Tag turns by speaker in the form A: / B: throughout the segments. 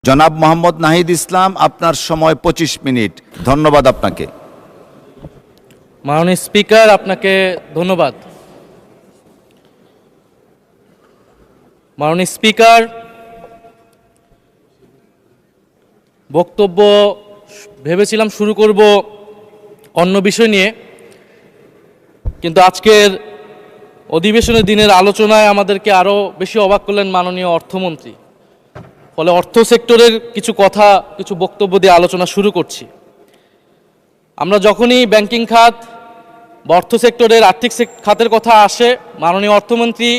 A: জনাব মোহাম্মদ নাহিদ ইসলাম, আপনার সময় 25 মিনিট। ধন্যবাদ আপনাকে।
B: মাননীয় স্পিকার, আপনাকে ধন্যবাদ। মাননীয় স্পিকার, বক্তব্য ভেবেছিলাম শুরু করব অন্য বিষয় নিয়ে, কিন্তু আজকের অধিবেশনের দিনের আলোচনায় আমাদেরকে আরও বেশি অবাক করলেন মাননীয় অর্থমন্ত্রী। ফলে অর্থ সেক্টরের কিছু বক্তব্য দিয়ে আলোচনা শুরু করছি। আমরা যখনই ব্যাংকিং খাত বা অর্থ সেক্টরের আর্থিক খাতের কথা আসে, মাননীয় অর্থমন্ত্রী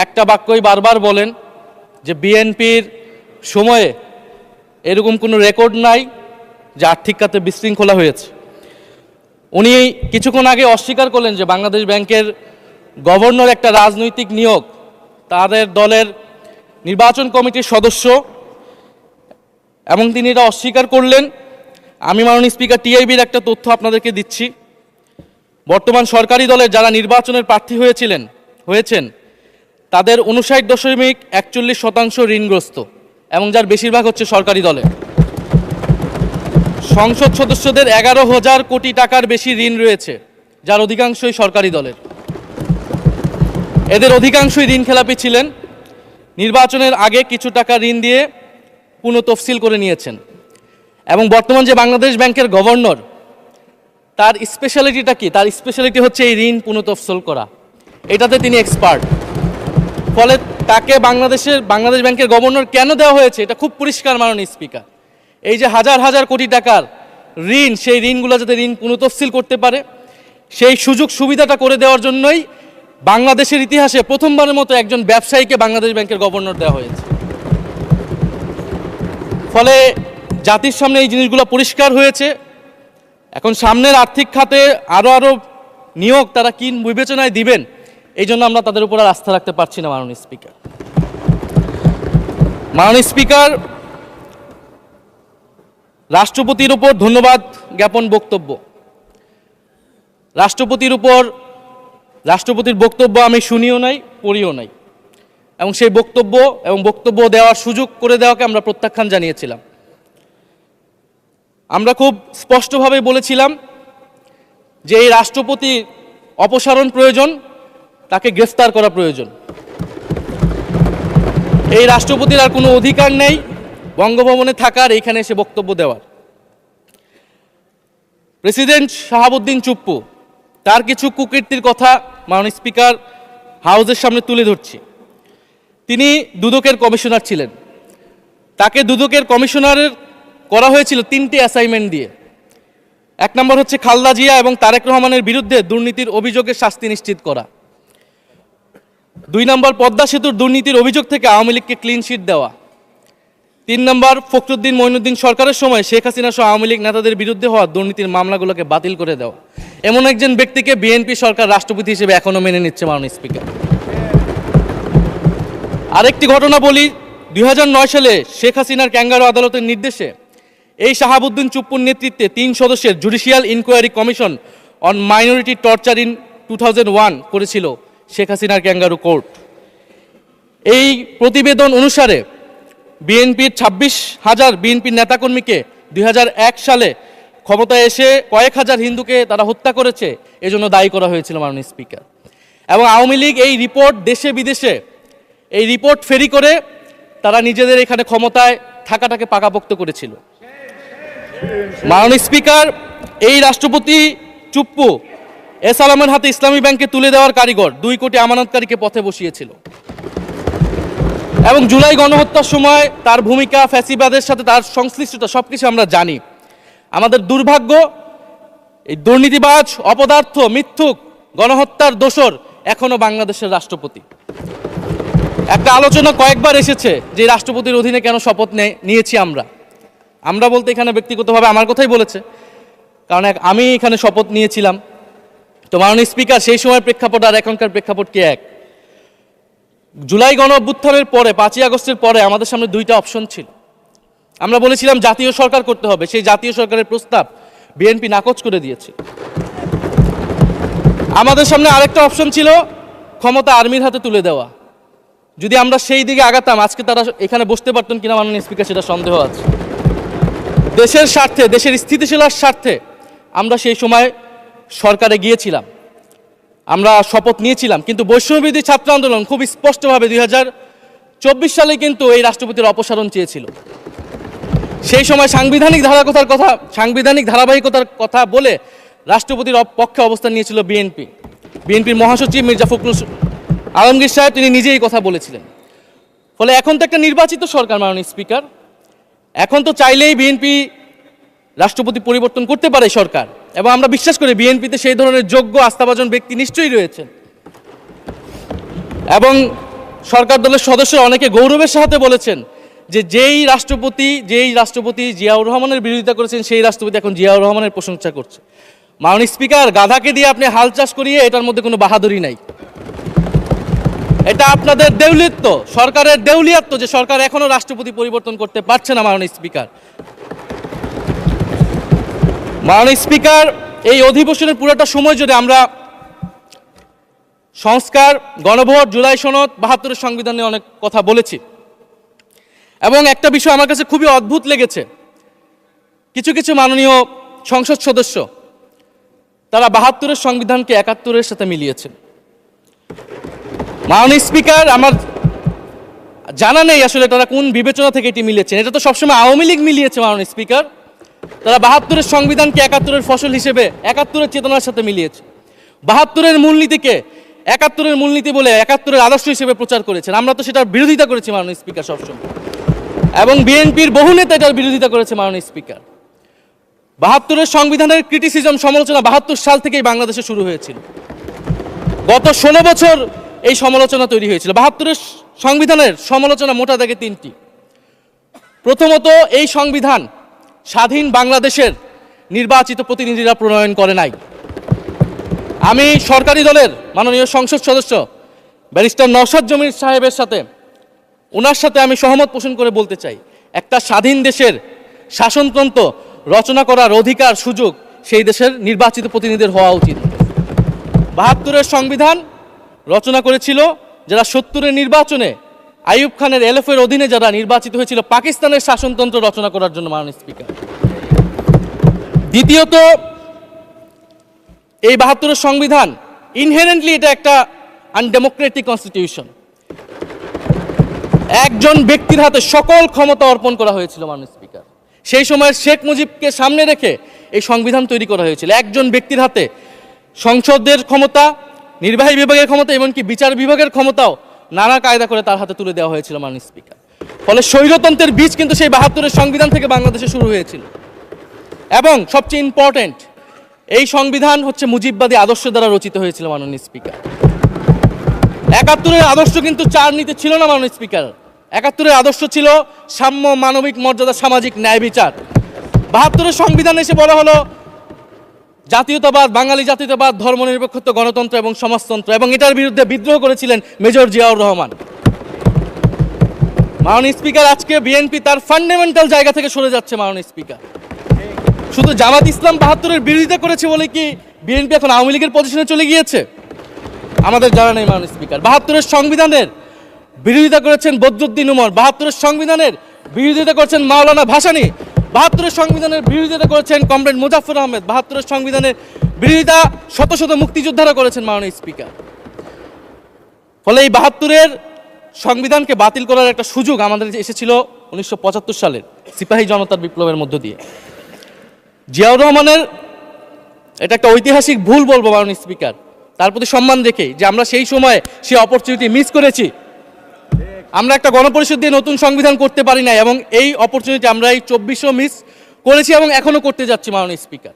B: একটা বাক্যই বারবার বলেন যে বিএনপির সময়ে এরকম কোনো রেকর্ড নাই যে আর্থিক খাতে বিশৃঙ্খলা হয়েছে। উনি কিছুক্ষণ আগে অস্বীকার করলেন যে বাংলাদেশ ব্যাংকের গভর্নর একটা রাজনৈতিক নিয়োগ, তাদের দলের নির্বাচন কমিটির সদস্য, এবং তিনি এটা অস্বীকার করলেন। আমি মাননীয় স্পিকার টিআইবির একটা তথ্য আপনাদেরকে দিচ্ছি। বর্তমান সরকারি দলের যারা নির্বাচনের প্রার্থী হয়েছেন তাদের 59.41% ঋণগ্রস্ত, এবং যার বেশিরভাগ হচ্ছে সরকারি দলে। সংসদ সদস্যদের 11,000 কোটি টাকার বেশি ঋণ রয়েছে, যার অধিকাংশই সরকারি দলের। এদের অধিকাংশই ঋণ খেলাপি ছিলেন, নির্বাচনের আগে কিছু টাকা ঋণ দিয়ে পুনঃতফসিল করে নিয়েছেন। এবং বর্তমান যে বাংলাদেশ ব্যাংকের গভর্নর, তার স্পেশালিটিটা কি? তার স্পেশালিটি হচ্ছে এই ঋণ পুনঃতফসিল করা, এটাতে তিনি এক্সপার্ট। ফলে তাকে বাংলাদেশ ব্যাংকের গভর্নর কেন দেওয়া হয়েছে এটা খুব পরিষ্কার মাননীয় স্পিকার। এই যে হাজার হাজার কোটি টাকার ঋণ, সেই ঋণগুলো যাতে ঋণ পুনঃতফসিল করতে পারে, সেই সুযোগ সুবিধাটা করে দেওয়ার জন্যই বাংলাদেশের ইতিহাসে প্রথমবারের মতো একজন ব্যবসায়ীকে বাংলাদেশ ব্যাংকের গভর্নর দেওয়া হয়েছে। ফলে জাতির সামনে এই জিনিসগুলো পরিষ্কার হয়েছে। এখন সামনের আর্থিক খাতে আরও নিয়োগ তারা কি বিবেচনায় দিবেন, এই জন্য আমরা তাদের উপর আর আস্থা রাখতে পারছি না মাননীয় স্পিকার। মাননীয় স্পিকার, রাষ্ট্রপতির উপর ধন্যবাদ জ্ঞাপন বক্তব্য। রাষ্ট্রপতির বক্তব্য আমি শুনিও নাই, পড়িও নাই, এবং সেই বক্তব্য দেওয়ার সুযোগ করে দেওয়াকে আমরা প্রত্যাখ্যান জানিয়েছিলাম। আমরা খুব স্পষ্টভাবে বলেছিলাম যে এই রাষ্ট্রপতির অপসারণ প্রয়োজন, তাকে গ্রেফতার করা প্রয়োজন। এই রাষ্ট্রপতির আর কোনো অধিকার নেই বঙ্গভবনে থাকার, এইখানে এসে বক্তব্য দেওয়ার। প্রেসিডেন্ট শাহাবুদ্দিন চুপ্পু, তার কিছু কুকীর্তির কথা মাননীয় স্পিকার হাউসের সামনে তুলে ধরছি। তিনি দুদকের কমিশনার ছিলেন। তাকে দুদকের কমিশনারের করা হয়েছিল 3টি অ্যাসাইনমেন্ট দিয়ে। 1 নম্বর হচ্ছে খালেদা জিয়া এবং তারেক রহমানের বিরুদ্ধে দুর্নীতির অভিযোগের শাস্তি নিশ্চিত করা। 2 নম্বর পদ্মা সেতুর দুর্নীতির অভিযোগ থেকে আওয়ামী লীগকে ক্লিন শিট দেওয়া। 3 নম্বর ফখরুদ্দিন মঈনুদ্দিন সরকারের সময় শেখ হাসিনা সহ আওয়ামী লীগ নেতাদের বিরুদ্ধে হওয়া দুর্নীতির মামলাগুলোকে বাতিল করে দেওয়া। এমন একজন ব্যক্তিকে বিএনপি সরকার রাষ্ট্রপতি হিসেবে এখনো মেনে নিচ্ছে মাননীয় স্পিকার। আরেকটি ঘটনা বলি, 2009 সালে শেখ হাসিনার ক্যাঙ্গারু আদালতের নির্দেশে এই শাহাবুদ্দিন চুপ্পুর নেতৃত্বে 3 সদস্যের judicial inquiry commission on minority torture in 2001 করেছিল শেখ হাসিনার ক্যাঙ্গারু কোর্ট। এই প্রতিবেদন অনুসারে বিএনপির 26,000 বিএনপির নেতাকর্মীকে 2001 সালে ক্ষমতায় এসে কয়েক হাজার হিন্দুকে তারা হত্যা করেছে, এজন্য দায়ী করা হয়েছিল মাননীয় স্পিকার। এবং আওয়ামী লীগ এই রিপোর্ট দেশে বিদেশে এই রিপোর্ট ফেরি করে তারা নিজেদের এখানে ক্ষমতায় থাকাটাকে পাকাপোক্ত করেছিল। মাননীয় স্পিকার, এই রাষ্ট্রপতি চুপ্পু এস আলমের হাতে ইসলামী ব্যাংকে তুলে দেওয়ার কারিগর, 2 কোটি আমানতকারীকে পথে বসিয়েছিল। এবং জুলাই গণহত্যার সময় তার ভূমিকা, ফ্যাসিবাদের সাথে তার সংশ্লিষ্টতা, সবকিছু আমরা জানি। আমাদের দুর্ভাগ্য, এই দুর্নীতিবাজ, অপদার্থ, মিথ্যুক, গণহত্যার দোসর এখনো বাংলাদেশের রাষ্ট্রপতি। একটা আলোচনা কয়েকবার এসেছে যে রাষ্ট্রপতির অধীনে কেন শপথ নিয়েছি আমরা বলতে এখানে ব্যক্তিগতভাবে আমার কথাই বলেছে, কারণ আমি এখানে শপথ নিয়েছিলাম। তো মাননীয় স্পিকার, সেই সময়ের প্রেক্ষাপট আর এখনকার প্রেক্ষাপট কি এক? জুলাই গণ অভ্যুত্থানের পরে, 5ই আগস্টের পরে আমাদের সামনে 2টা অপশন ছিল। আমরা বলেছিলাম জাতীয় সরকার করতে হবে, সেই জাতীয় সরকারের প্রস্তাব বিএনপি নাকচ করে দিয়েছে। আমাদের সামনে আরেকটা অপশন ছিল ক্ষমতা আর্মির হাতে তুলে দেওয়া। যদি আমরা সেই দিকে আগাতাম আজকে তারা এখানে বসতে পারতেন কিনা মাননীয় স্পিকার সেটা সন্দেহ আছে। দেশের স্বার্থে, দেশের স্থিতিশীলতার স্বার্থে আমরা সেই সময় সরকারে গিয়েছিলাম, আমরা শপথ নিয়েছিলাম, কিন্তু বৈষম্যবিরোধী ছাত্র আন্দোলন খুব স্পষ্টভাবে 2024 সালে কিন্তু এই রাষ্ট্রপতির অপসারণ চেয়েছিল। সেই সময় সাংবিধানিক ধারাবাহিকতার কথা বলে রাষ্ট্রপতির পক্ষে অবস্থান নিয়েছিল বিএনপির মহাসচিব মির্জা ফখরুল আলমগীর সাহেব, তিনি নিজেই কথা বলেছিলেন। ফলে এখন তো একটা নির্বাচিত সরকার মাননীয় স্পিকার, এখন তো চাইলেই বিএনপি রাষ্ট্রপতি পরিবর্তন করতে পারে সরকার, এবং আমরা বিশ্বাস করি বিএনপিতে সেই ধরনের যোগ্য আস্থাভাজন ব্যক্তি নিশ্চয়ই রয়েছেন। এবং সরকার দলের সদস্যরা অনেকে গৌরবের সাথে বলেছেন যে যেই রাষ্ট্রপতি জিয়াউর রহমানের বিরোধিতা করেছেন সেই রাষ্ট্রপতি এখন জিয়াউর রহমানের প্রশংসা করছে। মাননীয় স্পিকার, গাধাকে দিয়ে আপনি হাল চাষ করিয়ে এটার মধ্যে কোনো বাহাদুরি নাই। এটা আপনাদের দেউলিয়ত্ব, সরকারের দেউলিয়াত্ব যে সরকার এখনো রাষ্ট্রপতি পরিবর্তন করতে পারছে না। মাননীয় স্পিকার, এই অধিবেশনের পুরোটা সময় জুড়ে আমরা সংস্কার, গণভোট, জুলাই সনদ, 72-এর সংবিধান নিয়ে অনেক কথা বলেছি। এবং একটা বিষয় আমার কাছে খুবই অদ্ভুত লেগেছে, কিছু মাননীয় সংসদ সদস্য তারা 72-এর সংবিধানকে 71-এর সাথে মিলিয়েছেন। মাননীয় স্পিকার, আমার জানা নেই আসলে তারা কোন বিবেচনা থেকে এটি মিলিয়েছেন। এটা তো সবসময় আওয়ামী লীগ মিলিয়েছে মাননীয় স্পিকার। তারা 72-এর সংবিধানকে 71-এর ফসল হিসেবে 71-এর চেতনার সাথে মিলিয়েছে। 72-এর মূলনীতিকে 71-এর মূলনীতি বলে 71-এর আদর্শ হিসেবে প্রচার করেছেন। আমরা তো সেটার বিরোধিতা করেছি মাননীয় স্পিকার সবসময়, এবং বিএনপির বহু নেতা এটার বিরোধিতা করেছে মাননীয় স্পিকার। 72-এর সংবিধানের ক্রিটিসিজম, সমালোচনা 72 সাল থেকেই বাংলাদেশে শুরু হয়েছিল। গত 16 বছর এই সমালোচনা তৈরি হয়েছিল। 72-এর সংবিধানের সমালোচনা মোটা দাগে 3টি। প্রথমত, এই সংবিধান স্বাধীন বাংলাদেশের নির্বাচিত প্রতিনিধিরা প্রণয়ন করে নাই। আমি সরকারি দলের মাননীয় সংসদ সদস্য ব্যারিস্টার নওশাদ জমির সাহেবের সাথে, ওনার সাথে আমি সহমত পোষণ করে বলতে চাই, একটা স্বাধীন দেশের শাসনতন্ত্র রচনা করার অধিকার, সুযোগ সেই দেশের নির্বাচিত প্রতিনিধিদের হওয়া উচিত। 72-এর সংবিধান রচনা করেছিল যারা 70-এর নির্বাচনে আইয়ুব খানের এলএফের অধীনে যারা নির্বাচিত হয়েছিল পাকিস্তানের শাসনতন্ত্র রচনা করার জন্য মাননীয় স্পিকার। দ্বিতীয়ত, এই 72-এর সংবিধান ইনহেরেন্টলি এটা একটা আনডেমোক্রেটিক কনস্টিটিউশন। একজন ব্যক্তির হাতে সকল ক্ষমতা অর্পণ করা হয়েছিল মাননীয় স্পিকার। সেই সময়ের শেখ মুজিবকে সামনে রেখে এই সংবিধান তৈরি করা হয়েছিল। একজন ব্যক্তির হাতে সংসদের ক্ষমতা, নির্বাহী বিভাগের ক্ষমতা, এমনকি বিচার বিভাগের ক্ষমতাও নানা কায়দা করে তার হাতে তুলে দেওয়া হয়েছিল মাননীয় স্পিকার। ফলে স্বৈরতন্ত্রের বীজ কিন্তু সেই 72-এর সংবিধান থেকে বাংলাদেশে শুরু হয়েছিল। এবং সবচেয়ে ইম্পর্টেন্ট, এই সংবিধান হচ্ছে মুজিববাদী আদর্শ দ্বারা রচিত হয়েছিল মাননীয় স্পিকার। 71-এর আদর্শ কিন্তু 4 নীতি ছিল না মাননীয় স্পিকার। 71-এর আদর্শ ছিল সাম্য, মানবিক মর্যাদা, সামাজিক ন্যায় বিচার। 72-এর সংবিধান এসে বলা হলো জাতীয়তাবাদ, বাঙালি জাতীয়তাবাদ, ধর্মনিরপেক্ষত্ব, গণতন্ত্র এবং সমাজতন্ত্র, এবং এটার বিরুদ্ধে বিদ্রোহ করেছিলেন মেজর জিয়াউর রহমান। মাননীয় স্পিকার, আজকে বিএনপি তার ফান্ডামেন্টাল জায়গা থেকে সরে যাচ্ছে মাননীয় স্পিকার। শুধু জামাত ইসলাম 72-এর বিরোধিতা করেছে বলে কি বিএনপি এখন আওয়ামী লীগের পজিশনে চলে গিয়েছে? আমাদের জানা নেই মাননীয় স্পিকার। 72-এর সংবিধানের বিরোধিতা করেছেন বদরুদ্দিন উমর, 72-এর সংবিধানের বিরোধিতা করেছেন মাওলানা ভাসানী, 72-এর সংবিধানের বিরোধিতা করেছেন কমরেড মুজাফফর আহমেদ, 72-এর সংবিধানের বিরোধিতা শত শত মুক্তিযোদ্ধারা করেছেন মাননীয় স্পিকার। ফলে এই 72-এর সংবিধানকে বাতিল করার একটা সুযোগ আমাদের এসেছিল 1975 সালের সিপাহী জনতার বিপ্লবের মধ্য দিয়ে। জিয়াউর রহমানের এটা একটা ঐতিহাসিক ভুল বলবো মাননীয় স্পিকার, তার প্রতি সম্মান রেখে, যে আমরা সেই সময় সেই অপরচুনিটি মিস করেছি। আমরা একটা গণপরিষদ দিয়ে নতুন সংবিধান করতে পারি না, এবং এই অপরচুনিটি আমরা এই 24-ও মিস করেছি এবং এখনো করতে যাচ্ছি মাননীয় স্পিকার।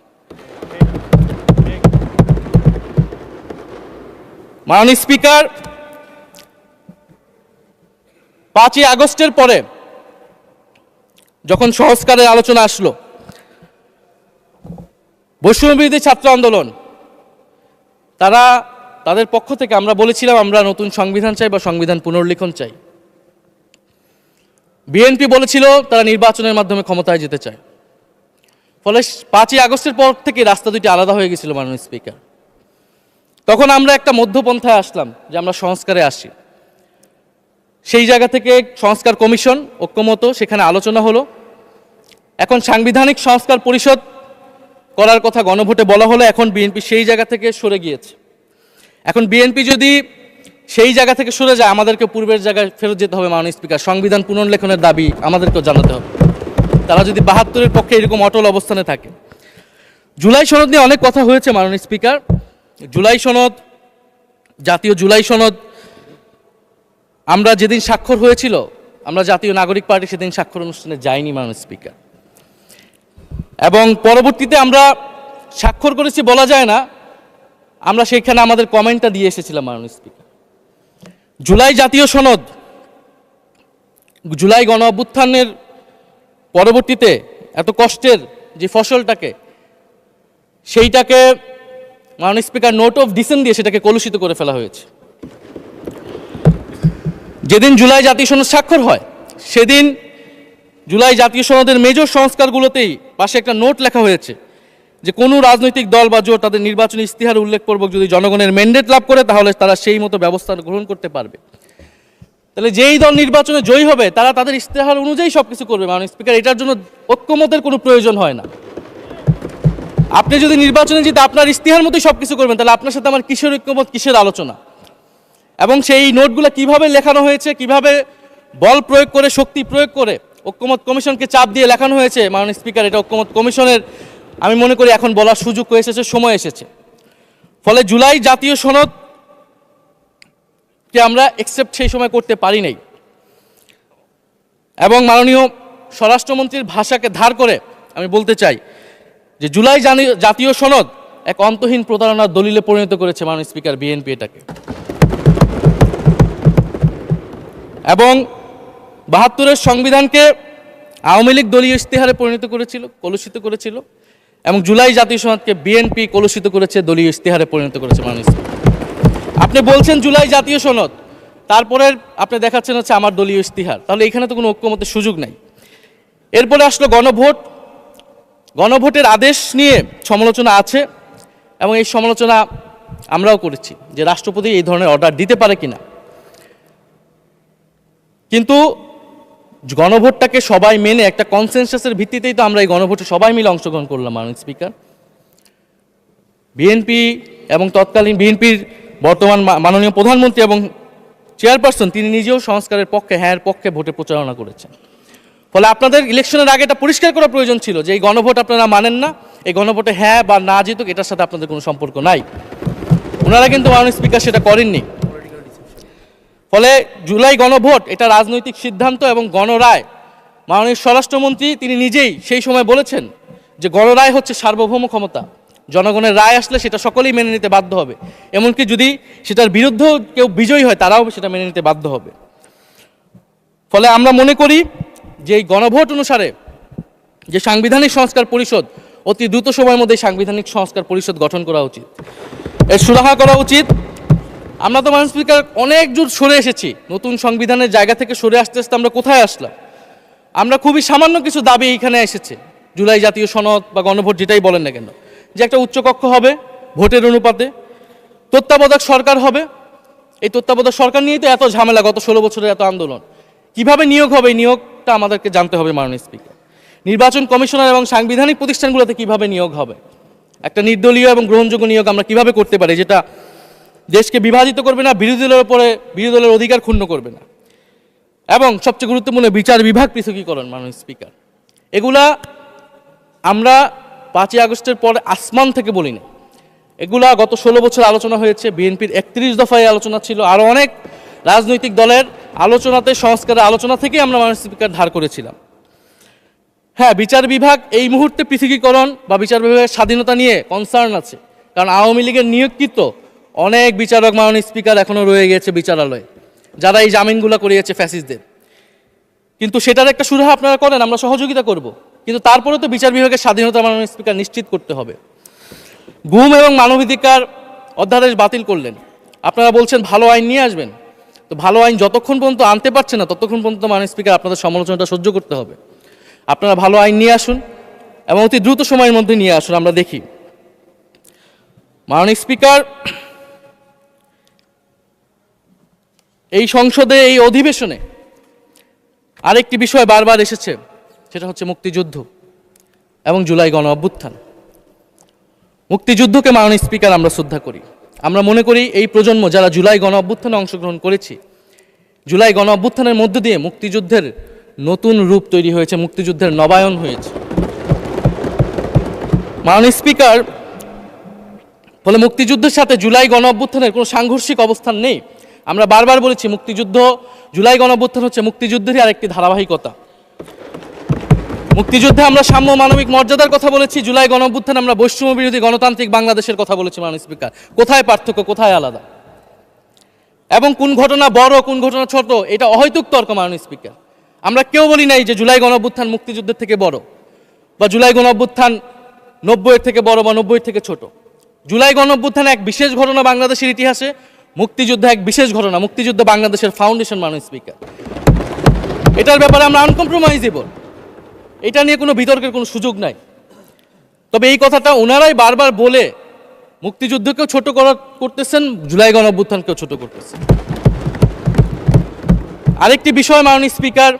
B: মাননীয় স্পিকার, 5ই আগস্টের পরে যখন সংস্কারের আলোচনা আসলো, বৈষম্যবিরোধী ছাত্র আন্দোলন তাদের পক্ষ থেকে আমরা বলেছিলাম আমরা নতুন সংবিধান চাই বা সংবিধান পুনর্লিখন চাই। বিএনপি বলেছিল তারা নির্বাচনের মাধ্যমে ক্ষমতায় যেতে চায়। ফলে 5ই আগস্টের পর থেকে রাস্তা দুটি আলাদা হয়ে গেছিল মাননীয় স্পিকার। তখন আমরা একটা মধ্যপন্থায় আসলাম যে আমরা সংস্কারে আসি। সেই জায়গা থেকে সংস্কার কমিশন ঐক্যমত সেখানে আলোচনা হলো। এখন সাংবিধানিক সংস্কার পরিষদ করার কথা গণভোটে বলা হলো, এখন বিএনপি সেই জায়গা থেকে সরে গিয়েছে। এখন বিএনপি যদি সেই জায়গা থেকে সরে যায়, আমাদেরকে পূর্বের জায়গায় ফেরত যেতে হবে। মাননীয় স্পিকার, সংবিধান পুনর্লেখনের দাবি আমাদেরকেও জানাতে হবে। তারা যদি ৭২-এর পক্ষে এরকম অটল অবস্থানে থাকে। জুলাই সনদ নিয়ে অনেক কথা হয়েছে মাননীয় স্পিকার। জুলাই সনদ, জাতীয় জুলাই সনদ, আমরা যেদিন স্বাক্ষর হয়েছিল, আমরা জাতীয় নাগরিক পার্টি সেদিন স্বাক্ষর অনুষ্ঠানে যাইনি মাননীয় স্পিকার, এবং পরবর্তীতে আমরা স্বাক্ষর করেছি বলা যায় না, আমরা সেখানে আমাদের কমেন্টটা দিয়ে এসেছিলাম মাননীয় স্পিকার। জুলাই জাতীয় সনদ, জুলাই গণ অভ্যুত্থানের পরবর্তীতে এত কষ্টের যে ফসলটাকে, সেইটাকে মাননীয় স্পিকার নোট অফ ডিসেন্ট দিয়ে সেটাকে কলুষিত করে ফেলা হয়েছে। যেদিন জুলাই জাতীয় সনদ স্বাক্ষর হয়, সেদিন জুলাই জাতীয় সনদের মেজর সংস্কারগুলোতেই পাশে একটা নোট লেখা হয়েছে যে কোনো রাজনৈতিক দল বা জোট তাদের নির্বাচনী ইস্তিহার উল্লেখপূর্বক যদি জনগণের ম্যান্ডেট লাভ করে, তাহলে তারা সেই মতো ব্যবস্থা গ্রহণ করতে পারবে। তাহলে যেই দল নির্বাচনে জয়ী হবে, তারা তাদের ইস্তেহার অনুযায়ী সবকিছু করবে মাননীয় স্পিকার। এটার জন্য ঐক্যমতের কোনো প্রয়োজন হয় না। আপনি যদি নির্বাচনে জিতে আপনার ইস্তিহার মতোই সবকিছু করবেন, তাহলে আপনার সাথে আমার কিসের ঐক্যমত, কিসের আলোচনা? এবং সেই নোটগুলো কিভাবে লেখানো হয়েছে, কিভাবে বল প্রয়োগ করে, শক্তি প্রয়োগ করে ঐক্যমত কমিশনকে চাপ দিয়ে লেখানো হয়েছে মাননীয় স্পিকার, এটা ঐক্যমত কমিশনের আমি মনে করি এখন বলার সুযোগ হয়ে এসেছে, সময় এসেছে। ফলে জুলাই জাতীয় সনদকে আমরা একসেপ্ট সেই সময় করতে পারি নাই, এবং মাননীয় স্বরাষ্ট্রমন্ত্রীর ভাষাকে ধার করে আমি বলতে চাই যে জুলাই জাতীয় সনদ এক অন্তহীন প্রতারণার দলিলে পরিণত করেছে মাননীয় স্পিকার বিএনপি এটাকে। এবং ৭২-এর সংবিধানকে আওয়ামী লীগ দলীয় ইস্তেহারে পরিণত করেছিল, কলুষিত করেছিল, এবং জুলাই জাতীয় সনদকে বিএনপি কলুষিত করেছে, দলীয় ইস্তেহারে পরিণত করেছে মাননীয় স্পিকার। আপনি বলছেন জুলাই জাতীয় সনদ, তারপরে আপনি দেখাচ্ছেন হচ্ছে আমার দলীয় ইস্তিহার, তাহলে এখানে তো কোনো ঐক্যমতের সুযোগ নাই। এরপরে আসলো গণভোট। গণভোটের আদেশ নিয়ে সমালোচনা আছে, এবং এই সমালোচনা আমরাও করেছি যে রাষ্ট্রপতি এই ধরনের অর্ডার দিতে পারে কিনা। কিন্তু গণভোটটাকে সবাই মেনে একটা কনসেনসাসের ভিত্তিতেই তো আমরা এই গণভোটে সবাই মিলে অংশগ্রহণ করলাম মাননীয় স্পিকার। বিএনপি এবং তৎকালীন বিএনপির বর্তমান মাননীয় প্রধানমন্ত্রী এবং চেয়ারপারসন, তিনি নিজেও সংস্কারের পক্ষে, হ্যাঁ পক্ষে ভোটে প্রচারণা করেছেন। ফলে আপনাদের ইলেকশনের আগে এটা পরিষ্কার করা প্রয়োজন ছিল যে এই গণভোট আপনারা মানেন না, এই গণভোটে হ্যাঁ বা না জিতুক এটার সাথে আপনাদের কোনো সম্পর্ক নাই। ওনারা কিন্তু মাননীয় স্পিকার সেটা করেননি। ফলে জুলাই গণভোট এটা রাজনৈতিক সিদ্ধান্ত এবং গণরায়। মাননীয় স্বরাষ্ট্রমন্ত্রী তিনি নিজেই সেই সময় বলেছেন যে গণরায় হচ্ছে সার্বভৌম ক্ষমতা, জনগণের রায় আসলে সেটা সকলেই মেনে নিতে বাধ্য হবে, এমনকি যদি সেটার বিরুদ্ধেও কেউ বিজয়ী হয় তারাও সেটা মেনে নিতে বাধ্য হবে। ফলে আমরা মনে করি যে এই গণভোট অনুসারে যে সাংবিধানিক সংস্কার পরিষদ, অতি দ্রুত সময়ের মধ্যে সাংবিধানিক সংস্কার পরিষদ গঠন করা উচিত, এর সুরাহা করা উচিত। আমরা তো মাননীয় স্পিকার অনেক দূর সরে এসেছি, নতুন সংবিধানের জায়গা থেকে সরে আস্তে আস্তে আমরা কোথায় আসলাম? আমরা খুবই সামান্য কিছু দাবি এখানে এসেছে, জুলাই জাতীয় সনদ বা গণভোট যেটাই বলেন না কেন, যে একটা উচ্চকক্ষ হবে ভোটের অনুপাতে, তত্ত্বাবধায়ক সরকার হবে। এই তত্ত্বাবধায়ক সরকার নিয়েই তো এত ঝামেলা, গত 16 বছরের এত আন্দোলন। কিভাবে নিয়োগ হবে, এই নিয়োগটা আমাদেরকে জানতে হবে মাননীয় স্পিকার। নির্বাচন কমিশনার এবং সাংবিধানিক প্রতিষ্ঠানগুলোতে কিভাবে নিয়োগ হবে, একটা নির্দলীয় এবং গ্রহণযোগ্য নিয়োগ আমরা কিভাবে করতে পারি, যেটা দেশকে বিভাজিত করবে না, বিরোধী দলের উপরে বিরোধী দলের অধিকার ক্ষুণ্ণ করবে না, এবং সবচেয়ে গুরুত্বপূর্ণ বিচার বিভাগ পৃথকীকরণ মাননীয় স্পিকার। এগুলা আমরা 5ই আগস্টের পরে আসমান থেকে বলি না, এগুলা গত 16 বছর আলোচনা হয়েছে। বিএনপির 31 দফায় আলোচনা ছিল, আরও অনেক রাজনৈতিক দলের আলোচনাতে, সংস্কারের আলোচনা থেকেই আমরা মাননীয় স্পিকার ধার করেছিলাম। হ্যাঁ, বিচার বিভাগ এই মুহূর্তে পৃথকীকরণ বা বিচার বিভাগের স্বাধীনতা নিয়ে কনসার্ন আছে, কারণ আওয়ামী লীগের নিয়োগকৃত অনেক বিচারক মাননীয় স্পিকার এখনও রয়ে গেছে বিচারালয়ে, যারা এই জামিনগুলো করিয়েছে ফ্যাসিস্টদের। কিন্তু সেটার একটা সুরাহা আপনারা করেন, আমরা সহযোগিতা করব, কিন্তু তারপরে তো বিচার বিভাগের স্বাধীনতা মাননীয় স্পিকার নিশ্চিত করতে হবে। গুম এবং মানবাধিকার অধ্যাদেশ বাতিল করলেন, আপনারা বলছেন ভালো আইন নিয়ে আসবেন, তো ভালো আইন যতক্ষণ পর্যন্ত আনতে পারছেন না ততক্ষণ পর্যন্ত মাননীয় স্পিকার আপনাদের সমালোচনাটা সহ্য করতে হবে। আপনারা ভালো আইন নিয়ে আসুন এবং অতি দ্রুত সময়ের মধ্যে নিয়ে আসুন, আমরা দেখি। মাননীয় স্পিকার, এই সংসদে, এই অধিবেশনে আরেকটি বিষয় বারবার এসেছে, সেটা হচ্ছে মুক্তিযুদ্ধ এবং জুলাই গণ অভ্যুত্থান। মুক্তিযুদ্ধকে মাননীয় স্পিকার আমরা শ্রদ্ধা করি। আমরা মনে করি এই প্রজন্ম যারা জুলাই গণ অভ্যুত্থানে অংশগ্রহণ করেছি, জুলাই গণ অভ্যুত্থানের মধ্য দিয়ে মুক্তিযুদ্ধের নতুন রূপ তৈরি হয়েছে, মুক্তিযুদ্ধের নবায়ন হয়েছে। মাননীয় স্পিকার, ফলে মুক্তিযুদ্ধের সাথে জুলাই গণ অভ্যুত্থানের কোনো সাংঘর্ষিক অবস্থান নেই। আমরা বারবার বলেছি মুক্তিযুদ্ধ, জুলাই গণ অভ্যুত্থান হচ্ছে মুক্তিযুদ্ধেরই আরেকটি ধারাবাহিকতা। মুক্তিযুদ্ধে আমরা সাম্য মানবিক মর্যাদার কথা বলেছি, জুলাই গণ অভ্যুত্থানে আমরা বৈষম্য বিরোধী গণতান্ত্রিক বাংলাদেশের কথা বলেছি। মাননীয় স্পিকার, কোথায় পার্থক্য, কোথায় আলাদা, এবং কোন ঘটনা বড় কোন ঘটনা ছোট, এটা অহৈতুক তর্ক। মাননীয় স্পিকার, আমরা কেউ বলি নাই যে জুলাই গণ অভ্যুত্থান মুক্তিযুদ্ধের থেকে বড়, বা জুলাই গণ অভ্যুত্থান 90-এর থেকে বড় বা 90-এর থেকে ছোট। জুলাই গণ অভ্যুত্থান এক বিশেষ ঘটনা বাংলাদেশের ইতিহাসে, মুক্তিযুদ্ধ এক বিশেষ ঘটনা, মুক্তিযুদ্ধ বাংলাদেশের ফাউন্ডেশন। মাননীয় স্পিকার, এটার ব্যাপারে আমরা আনকম্প্রোমাইজেবল, এটা নিয়ে কোনো বিতর্কের কোনো সুযোগ নাই। তবে এই কথাটা ওনারাই বারবার বলে মুক্তিযুদ্ধকেও ছোট করতেছেন, জুলাই গণ অভ্যুত্থানকেও ছোট করতেছেন। আরেকটি বিষয় মাননীয় স্পিকার,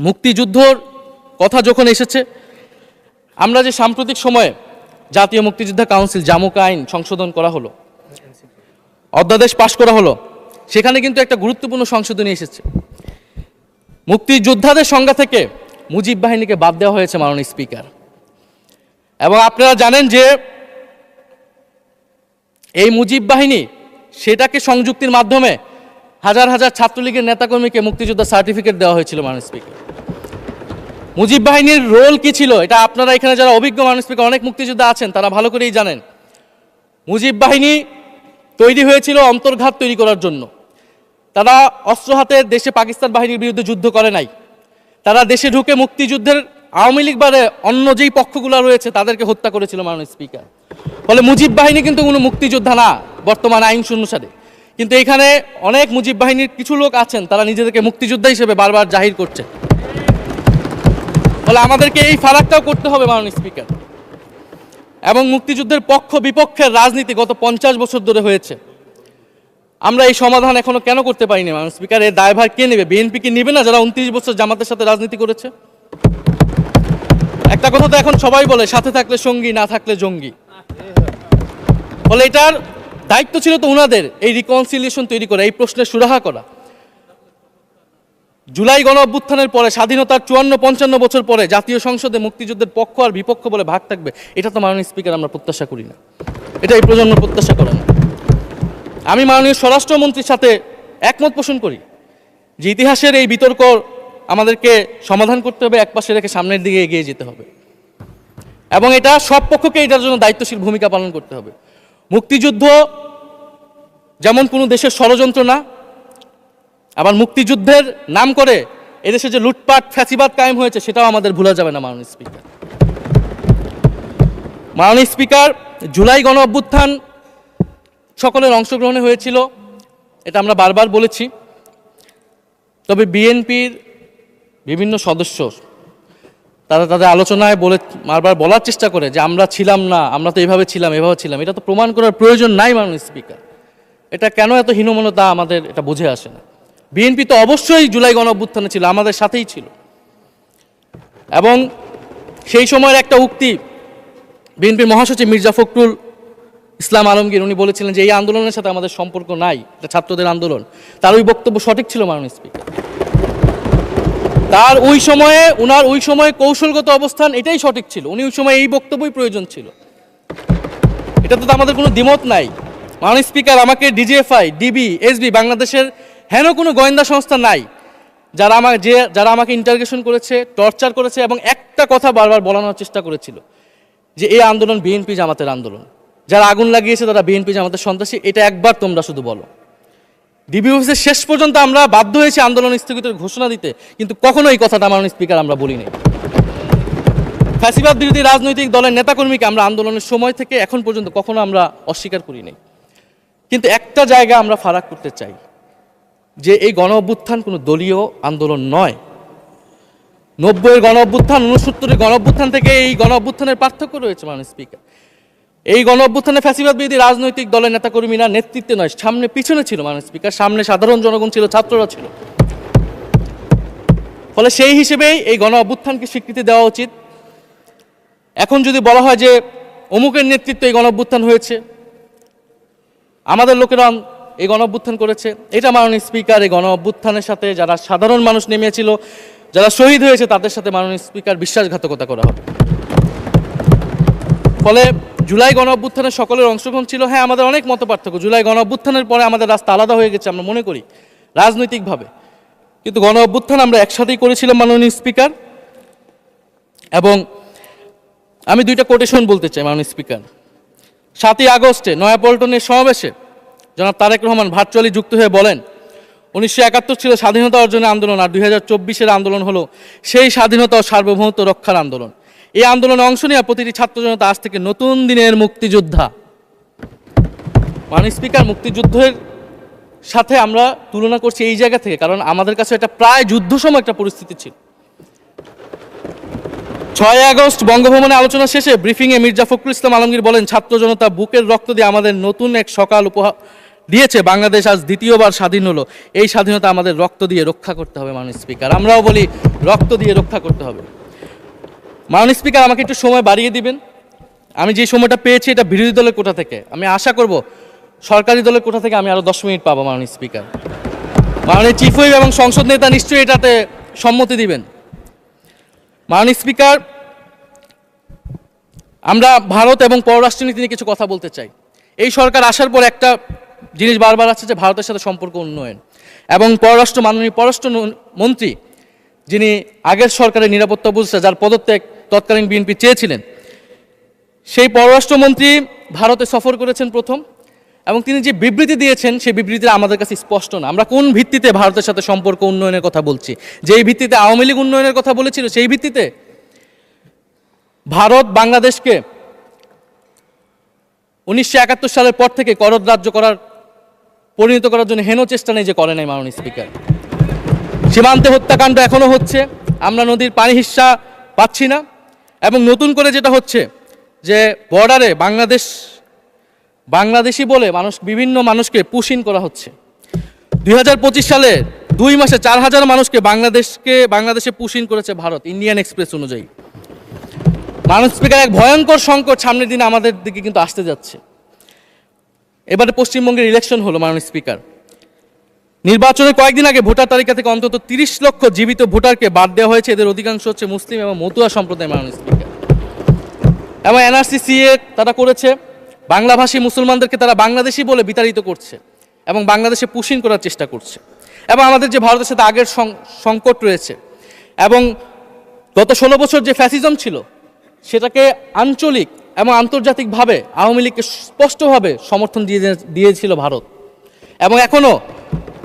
B: মুক্তিযুদ্ধর কথা যখন এসেছে, আমরা যে সাম্প্রতিক সময়ে জাতীয় মুক্তিযোদ্ধা কাউন্সিল জামুক আইন সংশোধন করা হলো, অধ্যাদেশ পাশ করা হলো, সেখানে কিন্তু একটা গুরুত্বপূর্ণ সংশোধনী এসেছে। মুক্তিযোদ্ধাদের সংজ্ঞা থেকে মুজিব বাহিনীকে বাদ দেওয়া হয়েছে মাননীয় স্পিকার। এবং আপনারা জানেন যে এই মুজিব বাহিনী, সেটাকে সংযুক্তির মাধ্যমে হাজার হাজার ছাত্রলীগের নেতাকর্মীকে মুক্তিযোদ্ধা সার্টিফিকেট দেওয়া হয়েছিল। মাননীয় স্পিকার, মুজিব বাহিনীর রোল কি ছিল, এটা আপনারা এখানে যারা অভিজ্ঞ মাননীয় স্পিকার অনেক মুক্তিযোদ্ধা আছেন, তারা ভালো করেই জানেন। মুজিব বাহিনী তৈরি হয়েছিল অন্তর্ঘাত তৈরি করার জন্য। তারা অস্ত্র হাতে দেশে পাকিস্তান বাহিনীর বিরুদ্ধে যুদ্ধ করে নাই। তারা দেশে ঢুকে মুক্তিযুদ্ধের আওয়ামী লীগ বারে অন্য যেই পক্ষগুলো রয়েছে তাদেরকে হত্যা করেছিল মাননীয় স্পিকার। ফলে মুজিব বাহিনী কিন্তু কোনো মুক্তিযোদ্ধা না বর্তমান আইন অনুসারে। কিন্তু এখানে অনেক মুজিব বাহিনীর কিছু লোক আছেন, তারা নিজেদেরকে মুক্তিযোদ্ধা হিসেবে বারবার জাহির করছে। ফলে আমাদেরকে এই ফারাকটাও করতে হবে মাননীয় স্পিকার। এবং মুক্তিযুদ্ধের পক্ষ বিপক্ষের রাজনীতি গত 50 বছর ধরে হয়েছে। আমরা এই সমাধান এখনো কেন করতে পারিনি মাননীয় স্পিকার? এর দায়ভার কে নেবে? বিএনপি কি নেবে না, যারা 29 বছর জামাতের সাথে রাজনীতি করেছে? একটা কথা তো এখন সবাই বলে, সাথে থাকলে সঙ্গী, না থাকলে জঙ্গি। ফলে এটার দায়িত্ব ছিল তো ওনাদের, এই রিকনসিলিয়েশন তৈরি করা, এই প্রশ্নের সুরাহা করা। জুলাই গণ অভ্যুত্থানের পরে, স্বাধীনতার 54-55 বছর পরে জাতীয় সংসদে মুক্তিযুদ্ধের পক্ষ আর বিপক্ষ বলে ভাগ থাকবে, এটা তো মাননীয় স্পিকার আমরা প্রত্যাশা করি না, এটা এই প্রজন্ম প্রত্যাশা করে না। আমি মাননীয় স্বরাষ্ট্রমন্ত্রীর সাথে একমত পোষণ করি যে ইতিহাসের এই বিতর্ক আমাদেরকে সমাধান করতে হবে, একপাশে রেখে সামনের দিকে এগিয়ে যেতে হবে, এবং এটা সব পক্ষকে এটার জন্য দায়িত্বশীল ভূমিকা পালন করতে হবে। মুক্তিযুদ্ধ যেমন কোনো দেশের ষড়যন্ত্র না, আবার মুক্তিযুদ্ধের নাম করে এদেশে যে লুটপাট ফ্যাসিবাদ কায়েম হয়েছে সেটাও আমাদের ভুলা যাবে না মাননীয় স্পিকার। মাননীয় স্পিকার, জুলাই গণ অভ্যুত্থান সকলের অংশগ্রহণে হয়েছিল, এটা আমরা বারবার বলেছি। তবে বিএনপির বিভিন্ন সদস্য তারা তাদের আলোচনায় বারবার বলার চেষ্টা করে যে আমরা ছিলাম না, আমরা তো এভাবে ছিলাম, এভাবে ছিলাম। এটা তো প্রমাণ করার প্রয়োজন নাই মাননীয় স্পিকার। এটা কেন এত হীনমন্যতা আমাদের এটা বুঝে আসে না। বিএনপি তো অবশ্যই জুলাই গণ অভ্যুত্থানে ছিল, আমাদের সাথেই ছিল। এবং সেই সময়ের একটা উক্তি বিএনপির মহাসচিব মির্জা ফখরুল ইসলাম আলমগীর, উনি বলেছিলেন যে এই আন্দোলনের সাথে আমাদের সম্পর্ক নাই, এটা ছাত্রদের আন্দোলন। তার ওই বক্তব্য সঠিক ছিল মাননীয় স্পিকার। তার ওনার ওই সময়ে কৌশলগত অবস্থান এটাই সঠিক ছিল, উনি ওই সময় এই বক্তব্যই প্রয়োজন ছিল, এটাতে তো আমাদের কোনো দ্বিমত নাই। মাননীয় স্পিকার, আমাকে ডিজিএফআই, ডিবি, এসবি, বাংলাদেশের হেন কোনো গোয়েন্দা সংস্থা নাই যারা আমাকে ইন্টারগেশন করেছে, টর্চার করেছে, এবং একটা কথা বারবার বলানোর চেষ্টা করেছিল যে এই আন্দোলন বিএনপি জামাতের আন্দোলন, যারা আগুন লাগিয়েছে তারা বিএনপি জামাতের সন্ত্রাসী। এটা একবার তোমরা শুধু বলো। ডিবি অফিসের শেষ পর্যন্ত আমরা বাধ্য হয়েছি আন্দোলন স্থগিতের ঘোষণা দিতে, কিন্তু কখনো এই কথাটা মাননীয় স্পিকার আমরা বলিনি। ফ্যাসিবাদ বিরোধী রাজনৈতিক দলের নেতাকর্মীকে আমরা আন্দোলনের সময় থেকে এখন পর্যন্ত কখনো আমরা অস্বীকার করিনি। কিন্তু একটা জায়গা আমরা ফারাক করতে চাই, যে এই গণ অভ্যুত্থান কোনো দলীয় আন্দোলন নয়। 90-এর গণ অভ্যুত্থান, 69-এর গণ অভ্যুত্থান থেকে এই গণ অভ্যুত্থানের পার্থক্য রয়েছে মাননীয় স্পিকার। এই গণ অভ্যুত্থানে ফ্যাসিবাদ বিরোধী রাজনৈতিক দলের নেতাকর্মীরা নেতৃত্বে নয়, সামনে পিছনে ছিল মাননীয় স্পিকার, সামনে সাধারণ জনগণ ছিল, ছাত্ররা ছিল। ফলে সেই হিসেবেই এই গণ অভ্যুত্থানকে স্বীকৃতি দেওয়া উচিত। এখন যদি বলা হয় যে অমুকের নেতৃত্বে এই গণ অভ্যুত্থান হয়েছে, আমাদের লোকেরা এই গণ অভ্যুত্থান করেছে, এটা মাননীয় স্পিকার এই গণ অভ্যুত্থানের সাথে যারা সাধারণ মানুষ নেমেছিল, যারা শহীদ হয়েছে, তাদের সাথে মাননীয় স্পিকার বিশ্বাসঘাতকতা করা হবে। ফলে জুলাই গণ অভ্যুত্থানের সকলের অংশগ্রহণ ছিল। হ্যাঁ, আমাদের অনেক মতপার্থক্য, জুলাই গণ অভ্যুত্থানের পরে আমাদের রাস্তা আলাদা হয়ে গেছে আমরা মনে করি রাজনৈতিকভাবে, কিন্তু গণ অভ্যুত্থান আমরা একসাথেই করেছিলাম মাননীয় স্পিকার। এবং আমি দুইটা কোটেশন বলতে চাই মাননীয় স্পিকার। 7ই আগস্টে নয়াপল্টনের সমাবেশে জনাব তারেক রহমান ভার্চুয়ালি যুক্ত হয়ে বলেন, 1971 ছিল স্বাধীনতা অর্জনের আন্দোলন, আর 2024-এর আন্দোলন হলো সেই স্বাধীনতা ও সার্বভৌমত্ব রক্ষার আন্দোলন। এই আন্দোলনে অংশ নেওয়া প্রতিটি ছাত্র জনতা আজ থেকে নতুন দিনের মুক্তিযোদ্ধা। মাননীয় স্পিকার, মুক্তিযুদ্ধের সাথে আমরা তুলনা করছি এই জায়গা থেকে, কারণ আমাদের কাছে এটা প্রায় যুদ্ধ সময় একটা পরিস্থিতি ছিল। 6 আগস্ট বঙ্গভবনে আলোচনা শেষে ব্রিফিংয়ে মির্জা ফখরুল ইসলাম আলমগীর বলেন, ছাত্র জনতা বুকের রক্ত দিয়ে আমাদের নতুন এক সকাল উপহার দিয়েছে, বাংলাদেশ আজ দ্বিতীয়বার স্বাধীন হলো। এই স্বাধীনতা আমাদের রক্ত দিয়ে রক্ষা করতে হবে মাননীয় স্পিকার। আমরাও বলি রক্ত দিয়ে রক্ষা করতে হবে। মাননীয় স্পিকার, আমাকে একটু সময় বাড়িয়ে দিবেন। আমি যে সময়টা পেয়েছি এটা বিরোধী দলের কোটা থেকে, আমি আশা করব সরকারি দলের কোটা থেকে আমি আরও 10 মিনিট পাবো মাননীয় স্পিকার। মাননীয় চিফ হুইপ এবং সংসদ নেতা নিশ্চয়ই এটাতে সম্মতি দিবেন। মাননীয় স্পিকার, আমরা ভারত এবং পররাষ্ট্রনীতি নিয়ে কিছু কথা বলতে চাই। এই সরকার আসার পর একটা জিনিস বারবার আছে যে ভারতের সাথে সম্পর্ক উন্নয়ন, এবং মাননীয় পররাষ্ট্র মন্ত্রী যিনি আগের সরকারের নিরাপত্তা উপদেষ্টা, যার পদত্যাগ তৎকালীন বিএনপি চেয়েছিলেন, সেই পররাষ্ট্রমন্ত্রী ভারতে সফর করেছেন প্রথম, এবং তিনি যে বিবৃতি দিয়েছেন সেই বিবৃতিটা আমাদের কাছে স্পষ্ট না। আমরা কোন ভিত্তিতে ভারতের সাথে সম্পর্ক উন্নয়নের কথা বলছি? যেই ভিত্তিতে আওয়ামী লীগ উন্নয়নের কথা বলেছিল সেই ভিত্তিতে? ভারত বাংলাদেশকে 1971 সালের পর থেকে করদ রাজ্য পরিণত করার জন্য হেন চেষ্টা নেই যে করে নাই মাননীয় স্পিকার। সীমান্তে হত্যাকাণ্ড এখনো হচ্ছে, আমরা নদীর পানি হিস্সা পাচ্ছি না, এবং নতুন করে যেটা হচ্ছে যে বর্ডারে বাংলাদেশি বলে বিভিন্ন মানুষকে পুশিং করা হচ্ছে। 2025 সালে 2 মাসে 4000 মানুষকে বাংলাদেশে পুশিং করেছে ভারত, ইন্ডিয়ান এক্সপ্রেস অনুযায়ী। মাননীয় স্পিকার, এক ভয়ঙ্কর সংকট সামনের দিনে আমাদের দিকে কিন্তু আসতে যাচ্ছে। এবারে পশ্চিমবঙ্গের ইলেকশন হলো মাননীয় স্পিকার, নির্বাচনের কয়েকদিন আগে ভোটার তালিকা থেকে অন্তত 30 লক্ষ জীবিত ভোটারকে বাদ দেওয়া হয়েছে। এদের অধিকাংশ হচ্ছে মুসলিম এবং মতুয়া সম্প্রদায় মাননীয় স্পিকার। এবং NRC-CA তারা করেছে, বাংলাভাষী মুসলমানদেরকে তারা বাংলাদেশি বলে বিতাড়িত করছে এবং বাংলাদেশে পুশিং করার চেষ্টা করছে। এবং আমাদের যে ভারতের সাথে আগের সংকট রয়েছে, এবং গত 16 বছর যে ফ্যাসিজম ছিল সেটাকে আঞ্চলিক এবং আন্তর্জাতিকভাবে আওয়ামী লীগকে স্পষ্টভাবে সমর্থন দিয়েছিল ভারত। এবং এখনও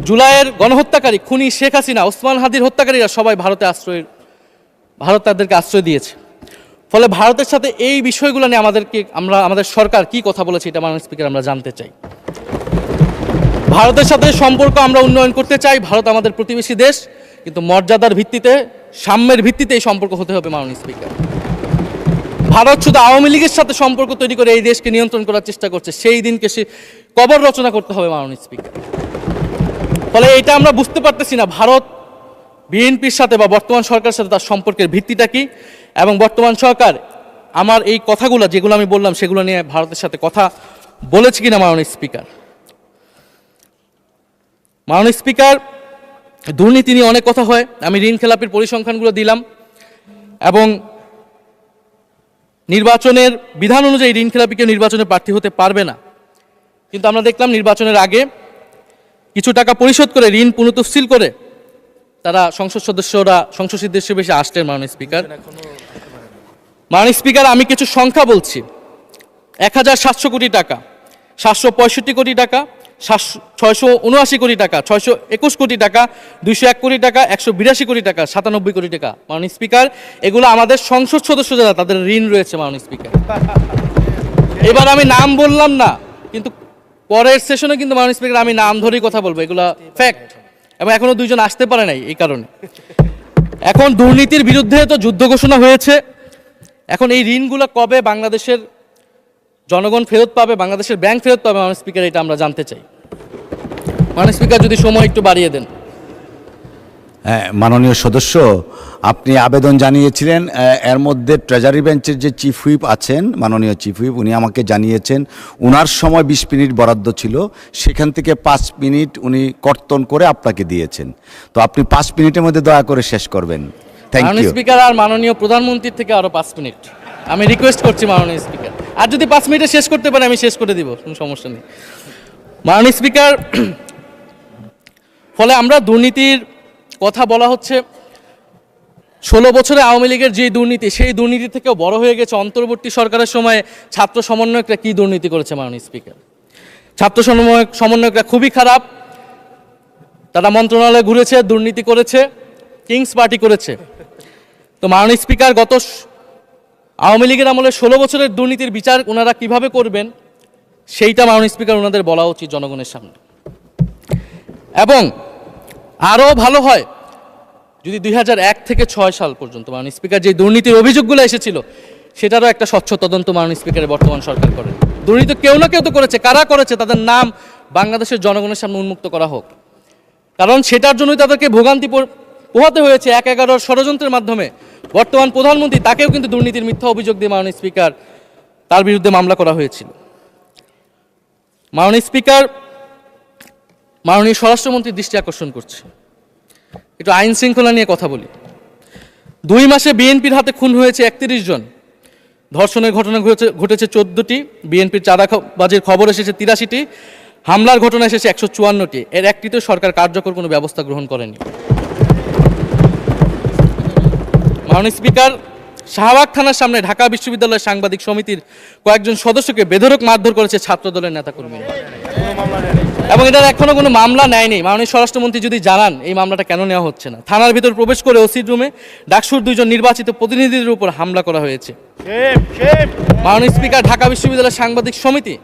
B: জুলাইয়ের গণহত্যাকারী খুনি শেখ হাসিনা, ওসমান হাদির হত্যাকারীরা সবাই ভারত তাদেরকে আশ্রয় দিয়েছে। ফলে ভারতের সাথে এই বিষয়গুলো নিয়ে আমাদের সরকার কি কথা বলেছে এটা মাননীয় স্পিকার আমরা জানতে চাই। ভারতের সাথে সম্পর্ক আমরা উন্নয়ন করতে চাই, ভারত আমাদের প্রতিবেশী দেশ, কিন্তু মর্যাদার ভিত্তিতে, সাম্যের ভিত্তিতে এই সম্পর্ক হতে হবে মাননীয় স্পিকার। ভারত শুধু আওয়ামী লীগের সাথে সম্পর্ক তৈরি করে এই দেশকে নিয়ন্ত্রণ করার চেষ্টা করছে, সেই দিনকে সে কবর রচনা করতে হবে মাননীয় স্পিকার। ফলে এটা আমরা বুঝতে পারতেছি না ভারত বিএনপির সাথে বা বর্তমান সরকারের সাথে তার সম্পর্কের ভিত্তিটা কি, এবং বর্তমান সরকার আমার এই কথাগুলো যেগুলো আমি বললাম সেগুলো নিয়ে ভারতের সাথে কথা বলেছে কিনা মাননীয় স্পিকার। মাননীয় স্পিকার, দুর্নীতি নিয়ে অনেক কথা হয়, আমি ঋণ খেলাপির পরিসংখ্যানগুলো দিলাম, এবং নির্বাচনের বিধান অনুযায়ী ঋণ খেলাপিকে নির্বাচনে প্রার্থী হতে পারবে না, কিন্তু আমরা দেখলাম নির্বাচনের আগে কিছু টাকা পরিশোধ করে ঋণ পুনঃতফসিল করে তারা সংসদ সদস্য বেশি আসতেন মাননীয় স্পিকার। মাননীয় স্পিকার, আমি কিছু সংখ্যা বলছি। 1700 কোটি টাকা, 765 কোটি টাকা, 679 কোটি টাকা, 621 কোটি টাকা, 201 কোটি টাকা, 182 কোটি টাকা, 97 কোটি টাকা। মাননীয় স্পিকার, এগুলো আমাদের সংসদ সদস্য যারা তাদের ঋণ রয়েছে মাননীয় স্পিকার। এবার আমি নাম বললাম না, কিন্তু পরের সেশনে কিন্তু মাননীয় স্পিকার আমি নাম ধরেই কথা বলবো, এগুলো ফ্যাক্ট, এবং এখনো 2 জন আসতে পারে নাই এই কারণে। এখন দুর্নীতির বিরুদ্ধে তো যুদ্ধ ঘোষণা হয়েছে, এখন এই ঋণগুলো কবে বাংলাদেশের জনগণ ফেরত পাবে, বাংলাদেশের ব্যাংক ফেরত পাবে মাননীয় স্পিকার, এটা আমরা জানতে চাই। মাননীয় স্পিকার যদি সময় একটু বাড়িয়ে দেন।
A: হ্যাঁ, মাননীয় সদস্য, আপনি আবেদন জানিয়েছিলেন, এর মধ্যে ট্রেজারি বেঞ্চের যে চিফ হুইপ আছেন, মাননীয় চিফ হুইপ, উনি আমাকে জানিয়েছেন ওনার সময় 20 মিনিট বরাদ্দ ছিল, সেখান থেকে 5 মিনিট উনি কর্তন করে আপনাকে দিয়েছেন। তো আপনি 5 মিনিটের মধ্যে দয়া করে শেষ করবেন। থ্যাংক
B: মাননীয়
A: ইউ।
B: স্পিকার, আর মাননীয় প্রধানমন্ত্রীর থেকে আরও 5 মিনিট আমি রিকোয়েস্ট করছি মাননীয় স্পিকার। আর যদি 5 মিনিটে শেষ করতে পারে আমি শেষ করে দিব, কোনো সমস্যা নেই। মাননীয় স্পিকার, ফলে আমরা দুর্নীতির কথা বলা হচ্ছে, 16 বছরে আওয়ামী লীগের যে দুর্নীতি, সেই দুর্নীতি থেকেও বড় হয়ে গেছে অন্তর্বর্তী সরকারের সময়ে ছাত্র সমন্বয়করা কী দুর্নীতি করেছে মাননীয় স্পিকার। ছাত্র সমন্বয়করা খুবই খারাপ, তারা মন্ত্রণালয়ে ঘুরেছে, দুর্নীতি করেছে, কিংস পার্টি করেছে। তো মাননীয় স্পিকার, গত আওয়ামী লীগের আমলে 16 বছরের দুর্নীতির বিচার ওনারা কিভাবে করবেন সেইটা মাননীয় স্পিকার ওনাদের বলা উচিত জনগণের সামনে। এবং আরও ভালো হয় যদি 2001 থেকে 6 সাল পর্যন্ত মাননীয় স্পিকার যে দুর্নীতির অভিযোগগুলো এসেছিল সেটারও একটা স্বচ্ছ তদন্ত মাননীয় স্পিকারের বর্তমান সরকার করে। দুর্নীতি কেউ না কেউ তো করেছে, কারা করেছে তাদের নাম বাংলাদেশের জনগণের সামনে উন্মুক্ত করা হোক, কারণ সেটার জন্যই তাদেরকে ভোগান্তি পোহাতে হয়েছে 1/11 ষড়যন্ত্রের মাধ্যমে। বর্তমান প্রধানমন্ত্রী, তাকেও কিন্তু দুর্নীতির মিথ্যা অভিযোগ দিয়ে মাননীয় স্পিকার তার বিরুদ্ধে মামলা করা হয়েছিল। মাননীয় স্পিকার, মাননীয় স্বরাষ্ট্রমন্ত্রীর দৃষ্টি আকর্ষণ করছে, একটু আইন শৃঙ্খলা নিয়ে কথা বলি। 2 মাসে বিএনপির হাতে খুন হয়েছে 31 জন, ধর্ষণের ঘটনা ঘটেছে 14টি, বিএনপির চাঁদাবাজির খবর এসেছে 83টি, হামলার ঘটনা এসেছে 154টি। এর একটিতেও সরকার কার্যকর কোনো ব্যবস্থা গ্রহণ করেনি। মাননীয় স্পিকার, শাহবাগ থানার সামনে ঢাকা বিশ্ববিদ্যালয়ের সাংবাদিক সমিতির কয়েকজন সদস্যকে বেধড়ক মারধর করেছে ছাত্রদলের নেতাকর্মীরা, এবং এটার এখনো কোনো মামলা নেয়নি। মাননীয় স্বরাষ্ট্রমন্ত্রী যদি জানান এই মামলাটা কেন নেওয়া হচ্ছে না। থানার ভিতর প্রবেশ করে ওসির রুমে ডাকসুর 2 জন নির্বাচিত প্রতিনিধিদের উপর হামলা করা হয়েছে। মাননীয় স্পিকার, ঢাকা বিশ্ববিদ্যালয়ের সাংবাদিক সমিতি,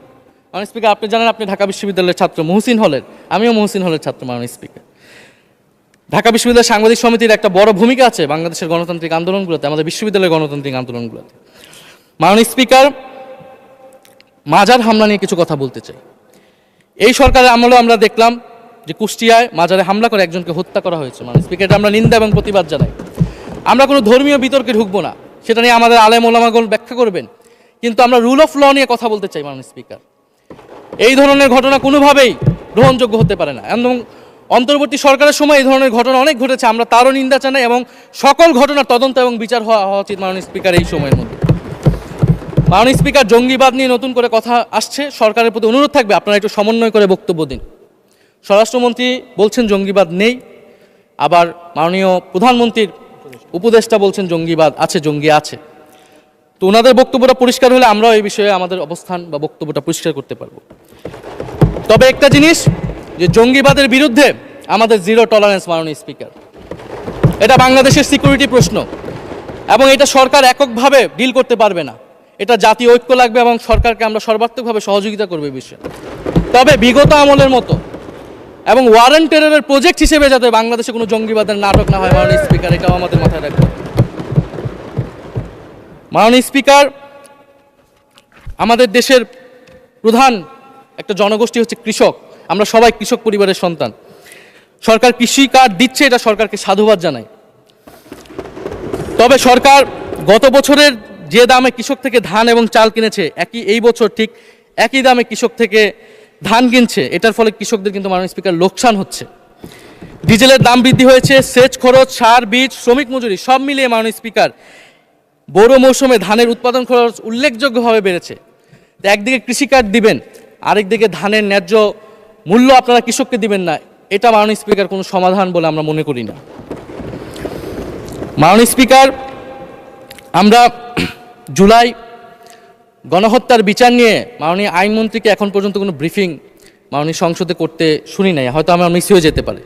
B: মাননীয় স্পিকার আপনি জানেন আপনি ঢাকা বিশ্ববিদ্যালয়ের ছাত্র, মহসিন হলের, আমিও মহসিন হলের ছাত্র। মাননীয় স্পিকার, ঢাকা বিশ্ববিদ্যালয়ের সাংবাদিক সমিতির একটা বড় ভূমিকা আছে বাংলাদেশের গণতান্ত্রিক আন্দোলনগুলোতে, আমাদের বিশ্ববিদ্যালয়ের গণতান্ত্রিক আন্দোলনগুলোতে। মাননীয় স্পিকার, মাজার হামলা নিয়ে কিছু কথা বলতে চাই। এই সরকারের আমলেও আমরা দেখলাম যে কুষ্টিয়ায় মাজারে হামলা করে একজনকে হত্যা করা হয়েছে। মাননীয় স্পিকার, এটা আমরা নিন্দা এবং প্রতিবাদ জানাই। আমরা কোনো ধর্মীয় বিতর্কে ঢুকবো না, সেটা নিয়ে আমাদের আলেম ওলামাগণ ব্যাখ্যা করবেন, কিন্তু আমরা রুল অফ ল নিয়ে কথা বলতে চাই। মাননীয় স্পিকার, এই ধরনের ঘটনা কোনোভাবেই গ্রহণযোগ্য হতে পারে না, এবং অন্তর্বর্তী সরকারের সময় এই ধরনের ঘটনা অনেক ঘটেছে, আমরা তারও নিন্দা জানাই, এবং সকল ঘটনার তদন্ত এবং বিচার হওয়া উচিত মাননীয় স্পিকার এই সময়ের মধ্যে। মাননীয় স্পিকার, জঙ্গিবাদ নিয়ে নতুন করে কথা আসছে, সরকারের প্রতি অনুরোধ থাকবে আপনারা একটু সমন্বয় করে বক্তব্য দিন। স্বরাষ্ট্রমন্ত্রী বলছেন জঙ্গিবাদ নেই, আবার মাননীয় প্রধানমন্ত্রীর উপদেষ্টা বলছেন জঙ্গিবাদ আছে, জঙ্গি আছে। তো ওনাদের বক্তব্যটা পরিষ্কার হলে আমরাও এই বিষয়ে আমাদের অবস্থান বা বক্তব্যটা পরিষ্কার করতে পারবো। তবে একটা জিনিস, যে জঙ্গিবাদের বিরুদ্ধে আমাদের 0 টলারেন্স মাননীয় স্পিকার। এটা বাংলাদেশের সিকিউরিটি প্রশ্ন, এবং এটা সরকার এককভাবে ডিল করতে পারবে না, এটা জাতীয় ঐক্য লাগবে, এবং সরকারকে আমরা সর্বাত্মকভাবে সহযোগিতা করবো এই বিষয়ে। তবে বিগত আমলের মতো এবং ওয়ারেন্ট টেররের প্রজেক্ট হিসেবে যাতে বাংলাদেশে কোনো জঙ্গিবাদের নাটক না হয় মাননীয় স্পিকার, এটাও আমাদের মাথায় রাখবে। মাননীয় স্পিকার, আমাদের দেশের প্রধান একটা জনগোষ্ঠী হচ্ছে কৃষক, আমরা সবাই কৃষক পরিবারের সন্তান। সরকার কৃষি কার্ড দিচ্ছে, এটা সরকারকে সাধুবাদ জানাই। তবে সরকার গত বছরের যে দামে কৃষক থেকে ধান এবং চাল কিনেছে, এই বছর ঠিক একই দামে কৃষক থেকে ধান কিনছে, এটার ফলে কৃষকদের কিন্তু মাননীয় স্পিকার লোকসান হচ্ছে। ডিজেলের দাম বৃদ্ধি হয়েছে, সেচ খরচ, সার, বীজ, শ্রমিক মজুরি সব মিলিয়ে মাননীয় স্পিকার বড় মৌসুমে ধানের উৎপাদন খরচ উল্লেখযোগ্যভাবে বেড়েছে। একদিকে কৃষি কার্ড দিবেন, আরেকদিকে ধানের ন্যায্য মূল্য আপনারা কৃষককে দিবেন না, এটা মাননীয় স্পিকার কোনো সমাধান বলে আমরা মনে করি না। মাননীয় স্পিকার, আমরা জুলাই গণহত্যার বিচার নিয়ে মাননীয় আইনমন্ত্রীকে এখন পর্যন্ত কোনো ব্রিফিং মাননীয় সংসদে করতে শুনি নাই, হয়তো আমার মিস হয়ে যেতে পারে।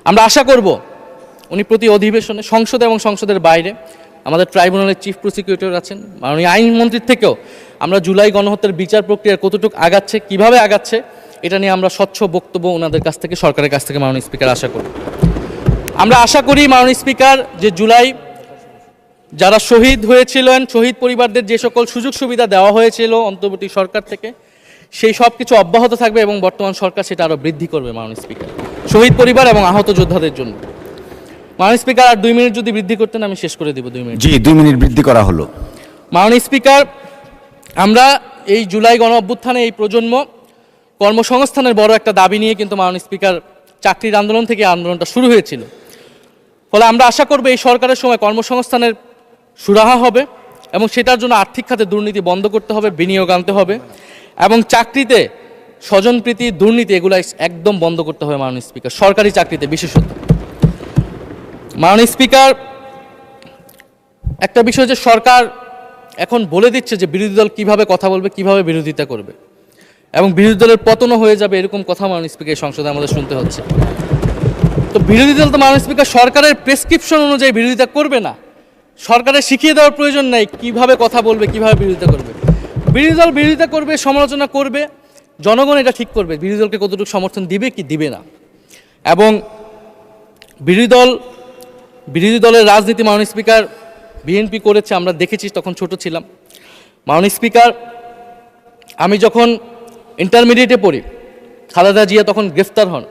B: আমরা আশা করব উনি প্রতি অধিবেশনে সংসদে এবং সংসদের বাইরে আমাদের ট্রাইব্যুনালের চিফ প্রসিকিউটর আছেন, মাননীয় আইনমন্ত্রীর থেকেও আমরা জুলাই গণহত্যার বিচার প্রক্রিয়া কতটুকু আগাচ্ছে, কিভাবে আগাচ্ছে, এটা নিয়ে আমরা স্বচ্ছ বক্তব্য ওনাদের কাছ থেকে, সরকারের কাছ থেকে মাননীয় স্পিকার আশা করি। আমরা আশা করি মাননীয় স্পিকার যে জুলাই যারা শহীদ হয়েছিলেন, শহীদ পরিবারদের যে সকল সুযোগ সুবিধা দেওয়া হয়েছিল অন্তর্বর্তী সরকার থেকে, সেই সব কিছু অব্যাহত থাকবে এবং বর্তমান সরকার সেটা আরও বৃদ্ধি করবে মাননীয় স্পিকার, শহীদ পরিবার এবং আহত যোদ্ধাদের জন্য। মাননীয় স্পিকার, আর 2 মিনিট যদি বৃদ্ধি করতেন আমি শেষ করে দেব। 2 মিনিট।
A: জি, 2 মিনিট বৃদ্ধি করা হলো।
B: মাননীয় স্পিকার, আমরা এই জুলাই গণ অভ্যুত্থানে এই প্রজন্ম কর্মসংস্থানের বড় একটা দাবি নিয়ে কিন্তু মাননীয় স্পিকার চাকরির আন্দোলন থেকে আন্দোলনটা শুরু হয়েছিল। ফলে আমরা আশা করব এই সরকারের সময় কর্মসংস্থানের সুরাহা হবে এবং সেটার জন্য আর্থিক খাতে দুর্নীতি বন্ধ করতে হবে, বিনিয়োগ আনতে হবে এবং চাকরিতে স্বজনপ্রীতি, দুর্নীতি এগুলো একদম বন্ধ করতে হবে মাননীয় স্পিকার, সরকারি চাকরিতে বিশেষত। মাননীয় স্পিকার, একটা বিষয় যে সরকার এখন বলে দিচ্ছে যে বিরোধী দল কীভাবে কথা বলবে, কীভাবে বিরোধিতা করবে এবং বিরোধী দলের পতনও হয়ে যাবে, এরকম কথা মাননীয় স্পিকার সংসদে আমাদের শুনতে হচ্ছে। তো বিরোধী দল তো মাননীয় স্পিকার সরকারের প্রেসক্রিপশন অনুযায়ী বিরোধিতা করবে না, সরকারের শিখিয়ে দেওয়ার প্রয়োজন নাই কিভাবে কথা বলবে, কিভাবে বিরোধিতা করবে। বিরোধী দল বিরোধিতা করবে, সমালোচনা করবে, জনগণ এটা ঠিক করবে বিরোধী দলকে কতটুকু সমর্থন দিবে কি দিবে না। এবং বিরোধী দলের রাজনীতি মাননীয় স্পিকার বিএনপি করেছে, আমরা দেখেছি, তখন ছোট ছিলাম। মাননীয় স্পিকার, আমি যখন ইন্টারমিডিয়েটে পড়ি, খালেদা জিয়া তখন গ্রেফতার হন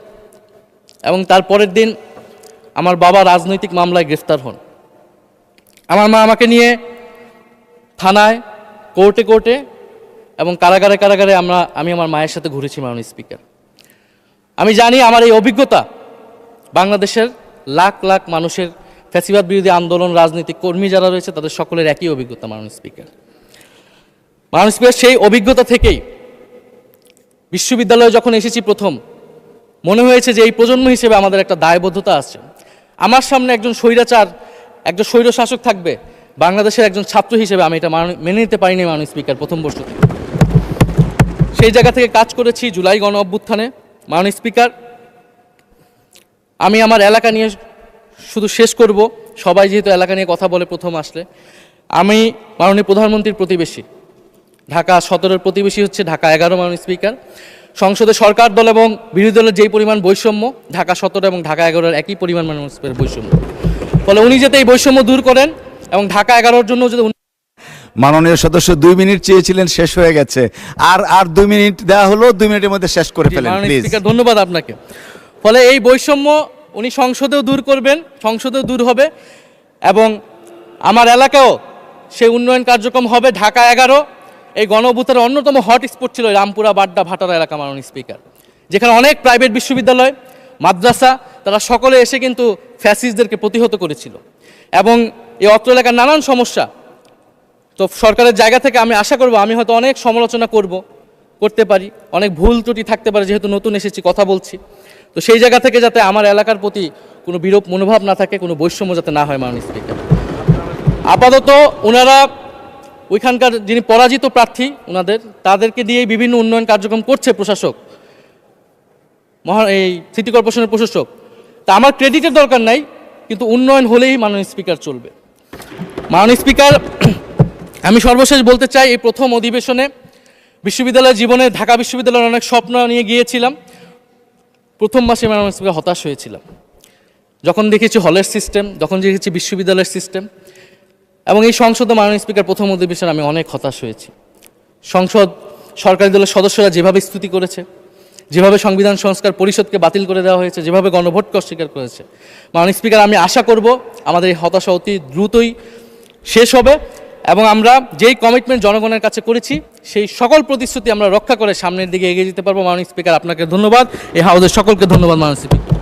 B: এবং তার পরের দিন আমার বাবা রাজনৈতিক মামলায় গ্রেফতার হন। আমার মা আমাকে নিয়ে থানায়, কোর্টে এবং কারাগারে আমি আমার মায়ের সাথে ঘুরেছি মাননীয় স্পিকার। আমি জানি আমার এই অভিজ্ঞতা বাংলাদেশের লাখ লাখ মানুষের, ফ্যাসিবাদ বিরোধী আন্দোলন, রাজনৈতিক কর্মী যারা রয়েছে তাদের সকলের একই অভিজ্ঞতা মাননীয় স্পিকার। মাননীয় স্পিকার, সেই অভিজ্ঞতা থেকেই বিশ্ববিদ্যালয়ে যখন এসেছি প্রথম, মনে হয়েছে যে এই প্রজন্ম হিসেবে আমাদের একটা দায়বদ্ধতা আছে। আমার সামনে একজন স্বৈরশাসক থাকবে, বাংলাদেশের একজন ছাত্র হিসেবে আমি এটা মেনে নিতে পারিনি মাননীয় স্পিকার প্রথম বর্ষ থেকে। সেই জায়গা থেকে কাজ করেছি জুলাই গণ অভ্যুত্থানে। মাননীয় স্পিকার, আমি আমার এলাকা নিয়ে শুধু শেষ করব, সবাই যেহেতু এলাকা নিয়ে কথা বলে প্রথম আসলে, আমি মাননীয় প্রধানমন্ত্রীর প্রতিবেশী, ঢাকা 17-এর প্রতিবেশী হচ্ছে ঢাকা 11 মাননীয় স্পিকার। সংসদে সরকার দল এবং বিরোধী দলের যেই পরিমাণ বৈষম্য, ঢাকা 17 এবং ঢাকা 11-এর একই পরিমাণ মাননীয় স্পিকার বৈষম্য। ফলে উনি যাতে এই বৈষম্য দূর করেন এবং ঢাকা 11-র জন্য যদি
A: মাননীয় সদস্য 2 মিনিট চেয়েছিলেন, শেষ হয়ে গেছে। আর 2 মিনিট দেওয়া হলো, 2 মিনিটের মধ্যে শেষ করে ফেলেন প্লিজ।
B: স্পিকার, ধন্যবাদ আপনাকে। ফলে এই বৈষম্য উনি সংসদেও দূর করবেন, সংসদেও দূর হবে এবং আমার এলাকাও সেই উন্নয়ন কার্যক্রম হবে। ঢাকা 11 এই গণ অভ্যুত্থানের অন্যতম হট স্পট ছিল রামপুরা, বাড্ডা, ভাটারা এলাকা মাননীয় স্পিকার, যেখানে অনেক প্রাইভেট বিশ্ববিদ্যালয়, মাদ্রাসা, তারা সকলে এসে কিন্তু ফ্যাসিস্টদেরকে প্রতিহত করেছিল এবং এই অত্র এলাকার নানান সমস্যা। তো সরকারের জায়গা থেকে আমি আশা করব, আমি হয়তো অনেক সমালোচনা করতে পারি, অনেক ভুল ত্রুটি থাকতে পারে, যেহেতু নতুন এসেছি কথা বলছি। তো সেই জায়গা থেকে যাতে আমার এলাকার প্রতি কোনো বিরূপ মনোভাব না থাকে, কোনো বৈষম্য যাতে না হয় মাননীয় স্পিকার। আপাতত ওনারা ওইখানকার যিনি পরাজিত প্রার্থী, তাদেরকে দিয়েই বিভিন্ন উন্নয়ন কার্যক্রম করছে প্রশাসক, এই সিটি কর্পোরেশনের প্রশাসক। তা আমার ক্রেডিটের দরকার নাই, কিন্তু উন্নয়ন হলেই মাননীয় স্পিকার চলবে। মাননীয় স্পিকার, আমি সর্বশেষ বলতে চাই, এই প্রথম অধিবেশনে বিশ্ববিদ্যালয় জীবনে ঢাকা বিশ্ববিদ্যালয়ের অনেক স্বপ্ন নিয়ে গিয়েছিলাম। প্রথম মাসে মাননীয় স্পিকার হতাশ হয়েছিলাম, যখন দেখেছি হলের সিস্টেম, যখন দেখেছি বিশ্ববিদ্যালয়ের সিস্টেম। এবং এই সংসদে মাননীয় স্পিকার প্রথম অধিবেশনে আমি অনেক হতাশ হয়েছি। সরকারি দলের সদস্যরা যেভাবে স্তুতি করেছে, যেভাবে সংবিধান সংস্কার পরিষদকে বাতিল করে দেওয়া হয়েছে, যেভাবে গণভোটকে অস্বীকার করেছে, মাননীয় স্পিকার, আমি আশা করব আমাদের এই হতাশা অতি দ্রুতই শেষ হবে এবং আমরা যেই কমিটমেন্ট জনগণের কাছে করেছি সেই সকল প্রতিশ্রুতি আমরা রক্ষা করে সামনের দিকে এগিয়ে যেতে পারবো। মাননীয় স্পিকার, আপনাকে ধন্যবাদ, এই হাউসের সকলকে ধন্যবাদ মাননীয় স্পিকার।